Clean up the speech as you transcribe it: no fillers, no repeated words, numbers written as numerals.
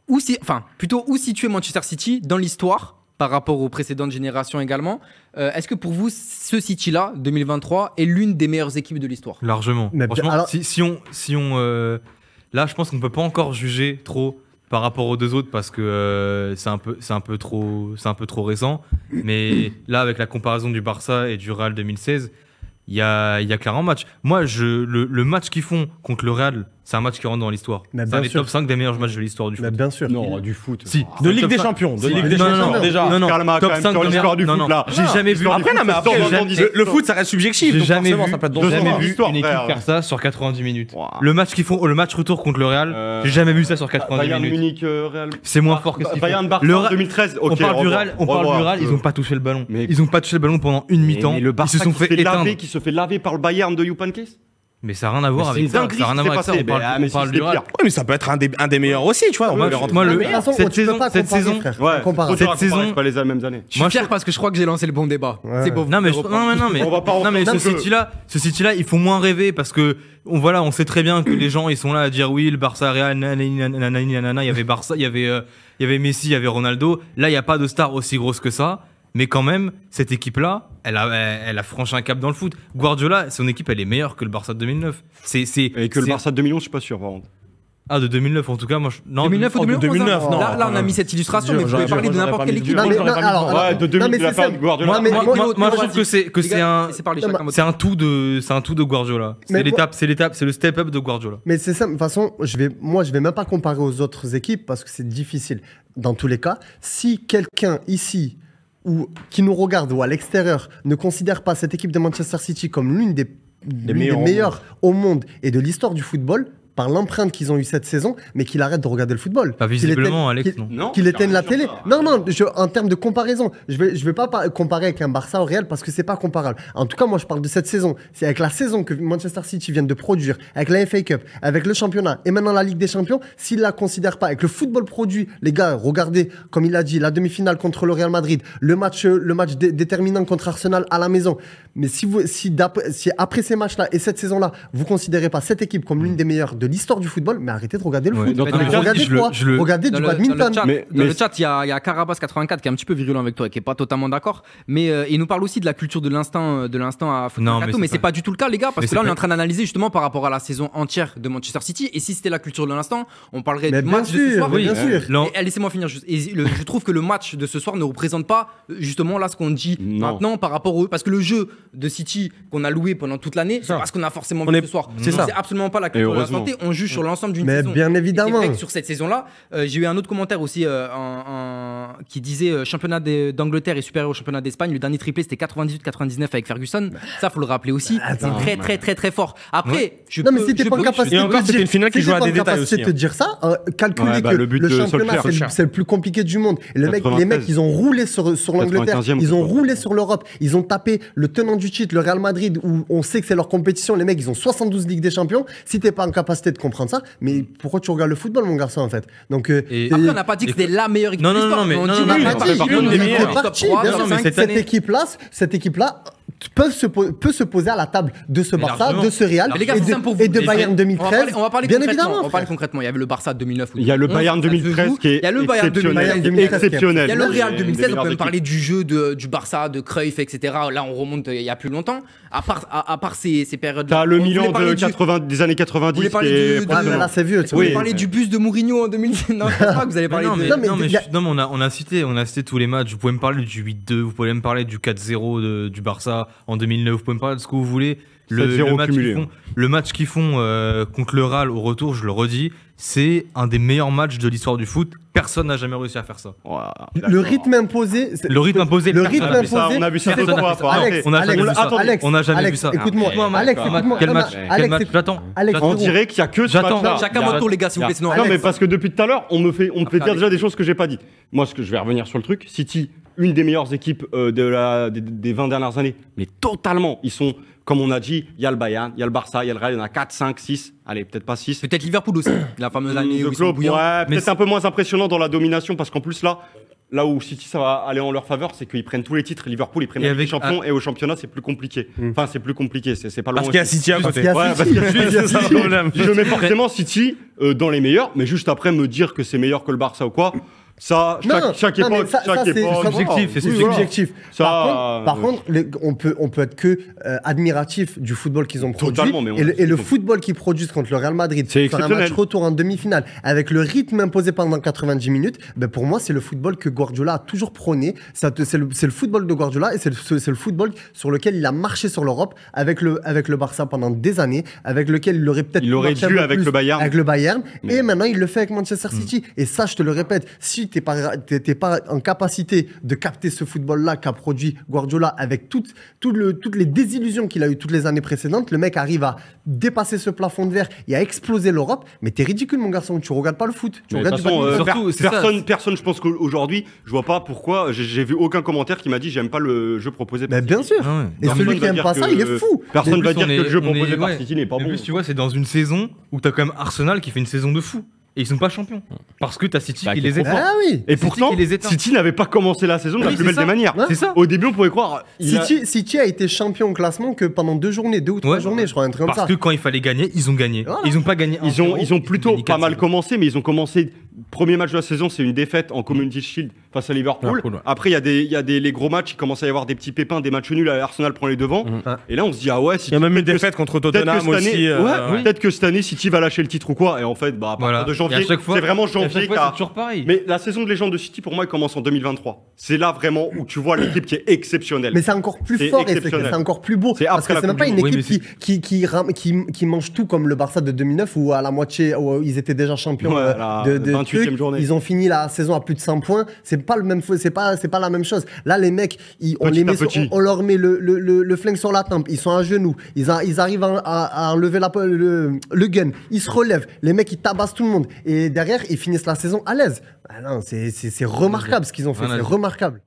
où situer Manchester City dans l'histoire par rapport aux précédentes générations également. Est-ce que pour vous, ce City-là, 2023, est l'une des meilleures équipes de l'histoire? Largement. Mais Franchement, alors- là, je pense qu'on ne peut pas encore juger trop par rapport aux deux autres parce que c'est un peu trop récent. Mais là, avec la comparaison du Barça et du Real 2016, il y a clairement un match. Moi, le match qu'ils font contre le Real, c'est un match qui rentre dans l'histoire. Mais C'est bien un des sûr. top 5 des meilleurs matchs de l'histoire du Mais foot. bien sûr. Non, du foot. Si. De Ligue Top des 5. Champions. De Si. Ligue des Non, non, Champions, non, déjà. non, non. Karl Top quand même 5 sur de l'histoire du non, foot, non. là. J'ai jamais vu. Après, non, mais après, Le foot, ça reste subjectif. J'ai donc jamais forcément, vu, ça peut être deux dangereux. ans jamais vu d'histoire, une équipe frère. faire ça sur 90 minutes. Wow. Le match retour contre le Real, j'ai jamais vu ça sur 90 Bayern minutes. Munich, Real. C'est moins fort que ce qu'ils font. Bayern Barça Le en Ra- 2013. On Ok, parle du Real, revoir. ils ont pas touché le ballon. Mais- Ils ont pas touché le ballon pendant une mi-temps. Mais le Ils Barça se sont fait éteindre. qui se fait laver par le Bayern de Jupp Heynckes. Mais ça n'a rien à voir Mais avec c'est ça. dinguerie Ça n'a rien à ce voir qui avec ça. s'est passé. On parle du c'était Real. pire. Oui, mais ça peut être un des meilleurs aussi, tu vois. On va le rentrer. Moi, De toute façon, cette tu peux saison, pas cette comparer, saison, frère. Ouais, Comparable. cette saison- saison, c'est pas les mêmes années. Je suis Moi, fier parce que je crois que j'ai lancé le bon débat. Ouais. C'est beau. Non mais On va pas non mais rentrer ce City-là, il faut moins rêver parce que on sait très bien que les gens ils sont là à dire oui le Barça Real nanana, il y avait Barça, il y avait Messi, il y avait Ronaldo. Là il y a pas de star aussi grosse que ça, mais quand même cette équipe-là, elle a franchi un cap dans le foot. Guardiola, son équipe elle est meilleure que le Barça de 2009. Et que le Barça de 2011, je suis pas sûr, par contre. de 2009 en tout cas moi non 2009 ou 2011 2009, hein. non. Là, on a mis cette illustration, mais vous pouvez parler de j'aurais n'importe pas quelle mis équipe. Dieu. Non, mais J'aurais non, pas mis alors, Ouais, de 2000, mais la c'est période simple. Guardiola. Moi, mais- moi, je trouve que c'est Les gars, un laissez parler Non, chacun votre c'est un tout de Guardiola. Mais C'est le step up de Guardiola. Mais c'est ça, de toute façon, je vais même pas comparer aux autres équipes parce que c'est difficile. Dans tous les cas, si quelqu'un ici ou qui nous regarde ou à l'extérieur ne considère pas cette équipe de Manchester City comme l'une des meilleures au monde et de l'histoire du football, par l'empreinte qu'ils ont eu cette saison, mais qu'il arrête de regarder le football. Pas visiblement, Alex, non. Non, Qu'il éteigne la carrément télé. sur ça. Non, en termes de comparaison, je vais pas comparer avec un Barça au Real parce que c'est pas comparable. En tout cas, moi, je parle de cette saison. C'est avec la saison que Manchester City vient de produire, avec la FA Cup, avec le championnat et maintenant la Ligue des Champions, s'ils la considèrent pas, avec le football produit, les gars, regardez, comme il a dit, la demi-finale contre le Real Madrid, le match déterminant contre Arsenal à la maison. Mais si après ces matchs-là et cette saison-là, vous considérez pas cette équipe comme l'une des meilleures de l'histoire du football, mais arrêtez de regarder le Ouais, foot. dans tous les cas, Regardez quoi Regardez du badminton. Dans Mais- le chat, il y a Carabas84 qui est un petit peu virulent avec toi et qui est pas totalement d'accord. Mais il nous parle aussi de la culture de l'instant à Foot Non, Mercato, mais mais c'est c'est pas- pas du tout le cas, les gars, parce Mais que c'est là, on est pas- en train d'analyser justement par rapport à la saison entière de Manchester City. Et si c'était la culture de l'instant, on parlerait Mais du bien match de ce sûr, soir. bien sûr. Non. Et laissez-moi finir juste. Et je trouve que le match de ce soir ne représente pas justement là ce qu'on dit Non. maintenant par rapport au. Parce que le jeu de City qu'on a loué pendant toute l'année, c'est Ça. parce qu'on a forcément On vu est- ce soir. c'est ça. C'est absolument pas la culture de la heureusement. santé. On juge sur l'ensemble d'une Mais saison. bien Et évidemment. c'est vrai que sur cette saison-là, j'ai eu un autre commentaire aussi qui disait championnat d'Angleterre est supérieur au championnat d'Espagne. Le dernier triplé c'était 98-99 avec Ferguson. Ça faut le rappeler aussi. C'est très très très très fort. Après, Non, mais si t'es pas en capacité Et de encore, te c'était dire- une finale qui si jouait t'es à pas des en détails capacité aussi, de te dire ça, calculer Ouais, bah, que le but le de championnat, Solskjaer. c'est le plus compliqué du monde. Et les 93. mecs, ils ont roulé sur l'Angleterre, 95e, ils ont quoi. roulé sur l'Europe, ils ont tapé le tenant du titre, le Real Madrid, où on sait que c'est leur compétition. Les mecs, ils ont 72 Ligues des Champions. Si t'es pas en capacité de comprendre ça, mais pourquoi tu regardes le football, mon garçon, en fait? Donc, Et- Après, on n'a pas dit que c'était la meilleure équipe Non, de non, l'histoire. non, mais- on non, dit non, la mais- meilleure ça fait équipe, partie on des est meilleures. top partie, 3, bien top sûr. 5. cette année- cette équipe-là peut se poser à la table de ce Mais Barça, largement. de ce Real Mais les gars, et c'est simple pour vous. et de Les Bayern faits. 2013. On va parler Bien concrètement. évidemment. On va parler concrètement. Il y avait le Barça 2009. ou Il y a le 2011, Bayern ça se 2013 joue. qui est Il y a le Bayern 2013. exceptionnel. Il y a le Real Et 2016, on peut des même meilleures parler du jeu du Barça, de Cruyff, etc. Là, on remonte il y a plus longtemps. À part ces périodes-là. T'as le On Milan voulait parler des années 90 voulez parler qui est du- Ouais, mais là, c'est vieux. tu Vous voulez vois. parler du bus de Mourinho en 2010. Non, je pense pas que vous allez parler non, de. mais, Non, mais non, mais il y a- non, mais on a cité tous les matchs. Vous pouvez me parler du 8-2, vous pouvez me parler du 4-0 du Barça en 2009, vous pouvez me parler de ce que vous voulez. 7-0 cumulé. Le match qu'ils font contre le Real au retour, je le redis, c'est un des meilleurs matchs de l'histoire du foot. Personne n'a jamais réussi à faire ça. Voilà. Le rythme imposé. Le rythme imposé, Le personne rythme n'a vu ça. imposé. On a vu ça Personne deux n'a fois. fait ça. faut Alex, arrêter. On n'a jamais Alex, vu ça. Alex, On n'a jamais Alex, vu ça. Écoute-moi, Ah, Alex, ouais. écoute-moi. Quel Non, match non, Quel Alex, match écoute- J'attends. Alex, On frérot. dirait qu'il y a que ce J'attends. match-là. Chacun votre tour, les gars, s'il vous plaît. Sinon, Non, Alex. mais parce que depuis tout à l'heure, on me fait dire Alex. déjà des choses que j'ai pas dit. Moi, ce que je vais revenir sur le truc, City, une des meilleures équipes des 20 dernières années, mais totalement. Ils sont, comme on a dit, il y a le Bayern, il y a le Barça, il y a le Real, il y en a 4, 5, 6. Allez, peut-être pas 6. Peut-être Liverpool aussi. La fameuse année où Le ils sont club, bouillants. ouais, Mais peut-être un peu moins impressionnant dans la domination parce qu'en plus là, là où City ça va aller en leur faveur, c'est qu'ils prennent tous les titres. Liverpool, ils prennent la Ligue des Champions et au championnat, c'est plus compliqué. Enfin, c'est plus compliqué. C'est pas loin. Parce qu'il y a City à côté. qu'il y a Ouais, City. parce qu'il y a Il y a City. City. Je mets forcément City dans les meilleurs, mais juste après me dire que c'est meilleur que le Barça ou quoi. Ça, chaque non, mais époque, ça, chaque c'est époque. subjectif, c'est Oui, subjectif. subjectif. Ça, Par contre, on peut être que admiratif du football qu'ils ont produit Totalement, mais et le football qu'ils produisent contre le Real Madrid C'est sur un match exceptionnel. retour en demi-finale avec le rythme imposé pendant 90 minutes. Ben pour moi, c'est le football que Guardiola a toujours prôné. C'est le football de Guardiola et c'est le football sur lequel il a marché sur l'Europe avec le Barça pendant des années, avec lequel il aurait peut-être Il aurait marché un dû peu avec plus le Bayern. avec le Bayern. Mais- Et maintenant, il le fait avec Manchester City. Et ça, je te le répète, si t'es pas en capacité de capter ce football-là qu'a produit Guardiola avec toutes les désillusions qu'il a eues toutes les années précédentes, le mec arrive à dépasser ce plafond de verre et à exploser l'Europe. Mais t'es ridicule, mon garçon. Tu regardes pas le foot. Tu Mais de regardes toute façon, du badminton. surtout, c'est ça. personne, je pense qu'aujourd'hui, je vois pas pourquoi. J'ai vu aucun commentaire qui m'a dit j'aime pas le jeu proposé par Mais bien City. sûr. Ah ouais. Et Personne celui qui va aime dire pas ça, que- il est fou. Personne En va plus, dire on que est- le jeu on est- proposé par ouais. City n'est pas En bon. plus, tu vois, c'est dans une saison où t'as quand même Arsenal qui fait une saison de fou. Et ils sont pas champions. Parce que t'as City Bah, qui qui les est éteint. Ah oui. Et City pourtant, qui les éteint. City n'avait pas commencé la saison de la Oui, plus c'est belle ça. des manières. Ouais. C'est ça. Au début, on pouvait croire. City a été champion au classement que pendant 2 ou 3 Ouais. journées, je crois, un truc comme Parce ça. que quand il fallait gagner, ils ont gagné. Voilà. Ils ont pas gagné. Ils ont plutôt gagné pas mal 4-0. commencé, mais ils ont commencé. Premier match de la saison, c'est une défaite en Community Shield face à Liverpool. Liverpool, ouais. Après, il y a les gros matchs, il commence à y avoir des petits pépins, des matchs nuls. Arsenal prend les devants. Et là, on se dit, ah ouais, Il y a même une défaite contre Tottenham aussi. Peut-être que cette année, City va lâcher le titre ou quoi. Et en fait, bah, à partir Voilà. de Et à janvier, chaque fois- c'est vraiment Et à chaque janvier fois, qu'a- c'est toujours pareil. Mais la saison de légende de City, pour moi, elle commence en 2023. C'est là vraiment où tu vois l'équipe qui est exceptionnelle. Mais c'est encore plus C'est fort et exceptionnel. c'est encore plus beau. C'est Parce après que la c'est même Coupe pas du une Monde. équipe qui mange tout comme le Barça de 2009 où à la moitié, où ils étaient déjà champions Ouais, la de 28e trucs. journée. Ils ont fini la saison à plus de 100 points. C'est pas le même, c'est pas la même chose. Là, les mecs, on Petit les à met petit. on leur met le flingue sur la tempe. Ils sont à genoux. Ils arrivent à enlever le gun. Ils se relèvent. Les mecs, ils tabassent tout le monde. Et derrière, ils finissent la saison à l'aise. Ah non, c'est remarquable ce qu'ils ont fait. Rien à C'est dire. remarquable.